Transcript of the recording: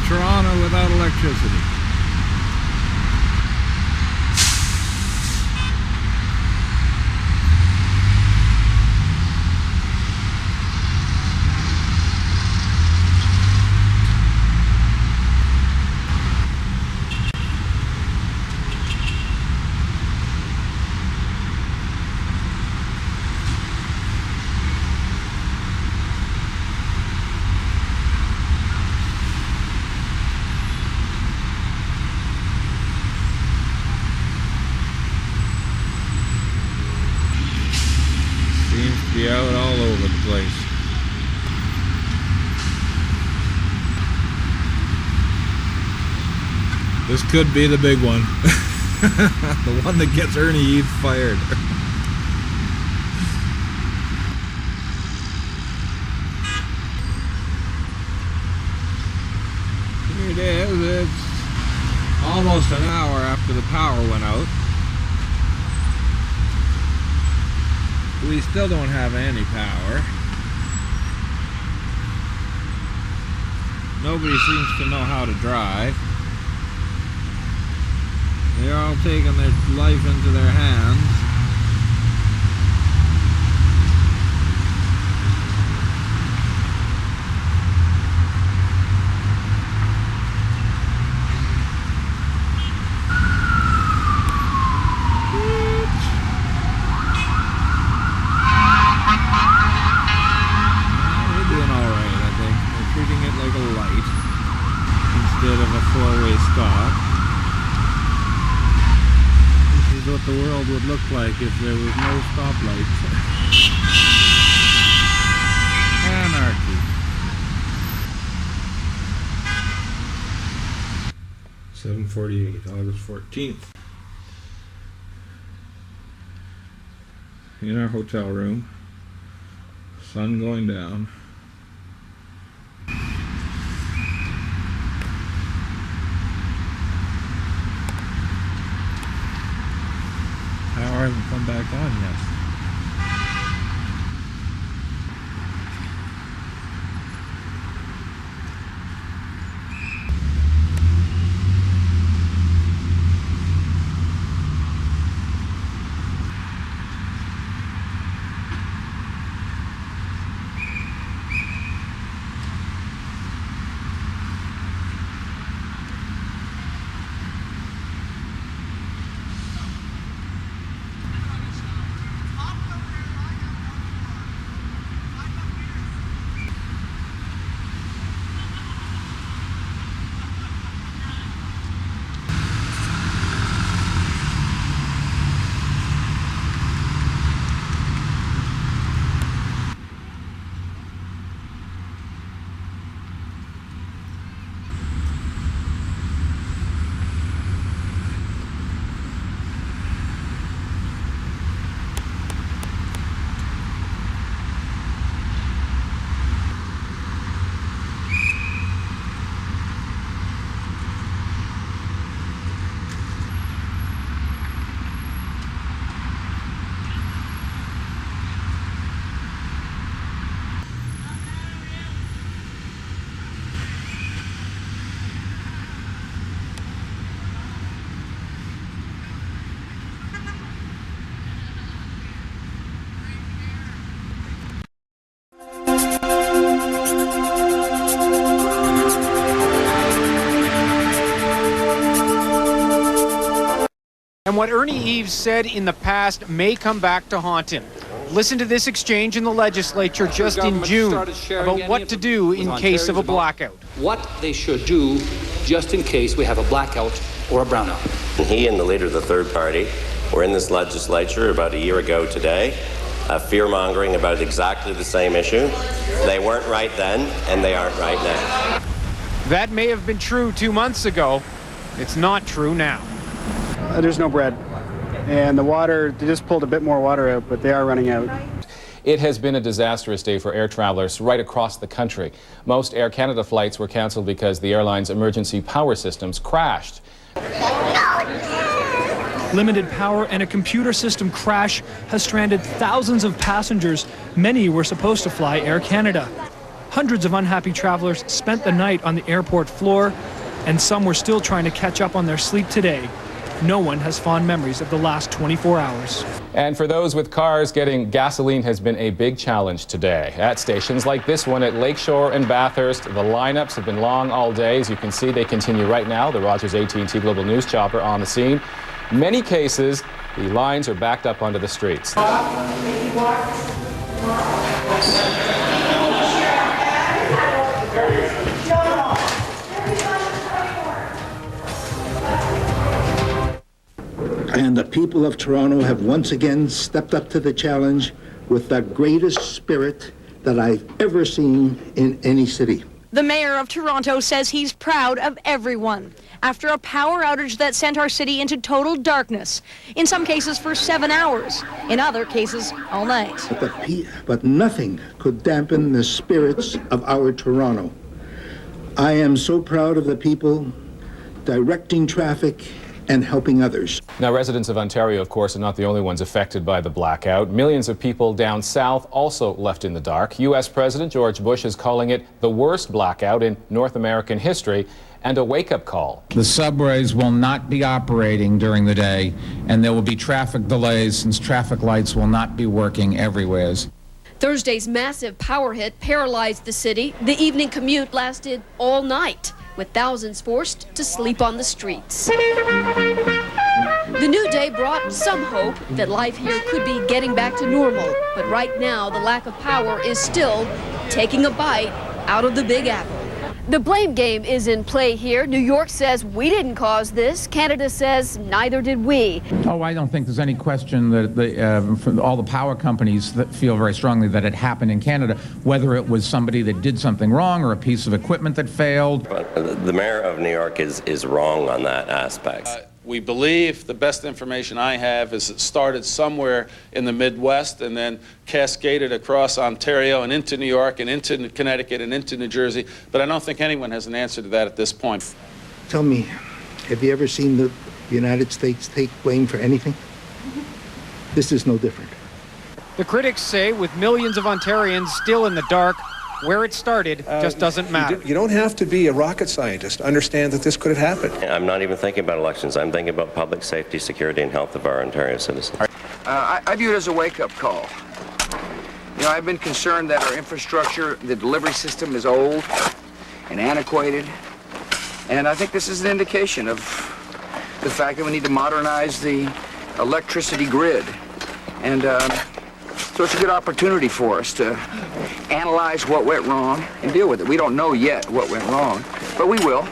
Toronto without electricity. Be out all over the place. This could be the big one. The one that gets Ernie Eves fired. Here it is. It's almost an hour after the power went out. We still don't have any power. Nobody seems to know how to drive. They're all taking their life into their hands. Instead of a four-way stop. This is what the world would look like if there was no stoplights. Anarchy. 7:48, August 14th. In our hotel room. Sun going down. Power hasn't come back on yet. And what Ernie Eves said in the past may come back to haunt him. Listen to this exchange in the legislature just in June about what to do in case of a blackout. What they should do just in case we have a blackout or a brownout. He and the leader of the third party were in this legislature about a year ago today, fear-mongering about exactly the same issue. They weren't right then, and they aren't right now. That may have been true 2 months ago. It's not true now. There's no bread, and the water, they just pulled a bit more water out, but they are running out. It has been a disastrous day for air travelers right across the country. Most Air Canada flights were cancelled because the airline's emergency power systems crashed. Limited power and a computer system crash has stranded thousands of passengers. Many were supposed to fly Air Canada. Hundreds of unhappy travelers spent the night on the airport floor, and some were still trying to catch up on their sleep today. No one has fond memories of the last 24 hours. And for those with cars, getting gasoline has been a big challenge today. At stations like this one at Lakeshore and Bathurst, the lineups have been long all day. As you can see, they continue right now. The Rogers AT&T Global News chopper on the scene. In many cases, the lines are backed up onto the streets. And the people of Toronto have once again stepped up to the challenge with the greatest spirit that I've ever seen in any city. The mayor of Toronto says he's proud of everyone after a power outage that sent our city into total darkness, in some cases for 7 hours, in other cases all night. But nothing could dampen the spirits of our Toronto. I am so proud of the people directing traffic and helping others. Now, residents of Ontario, of course, are not the only ones affected by the blackout. Millions of people down south also left in the dark. U.S. President George Bush is calling it the worst blackout in North American history and a wake-up call. The subways will not be operating during the day, and there will be traffic delays since traffic lights will not be working everywhere. Thursday's massive power hit paralyzed the city. The evening commute lasted all night, with thousands forced to sleep on the streets. The new day brought some hope that life here could be getting back to normal, but right now the lack of power is still taking a bite out of the Big Apple. The blame game is in play here. New York says we didn't cause this. Canada says neither did we. Oh, I don't think there's any question that all the power companies that feel very strongly that it happened in Canada, whether it was somebody that did something wrong or a piece of equipment that failed. The mayor of New York is wrong on that aspect. We believe, the best information I have, is it started somewhere in the Midwest and then cascaded across Ontario and into New York and into Connecticut and into New Jersey. But I don't think anyone has an answer to that at this point. Tell me, have you ever seen the United States take blame for anything? This is no different. The critics say with millions of Ontarians still in the dark, where it started just doesn't matter. You don't have to be a rocket scientist to understand that this could have happened. I'm not even thinking about elections. I'm thinking about public safety, security, and health of our Ontario citizens. I view it as a wake-up call. You know, I've been concerned that our infrastructure, the delivery system, is old and antiquated. And I think this is an indication of the fact that we need to modernize the electricity grid. And so it's a good opportunity for us to analyze what went wrong and deal with it. We don't know yet what went wrong, but we will.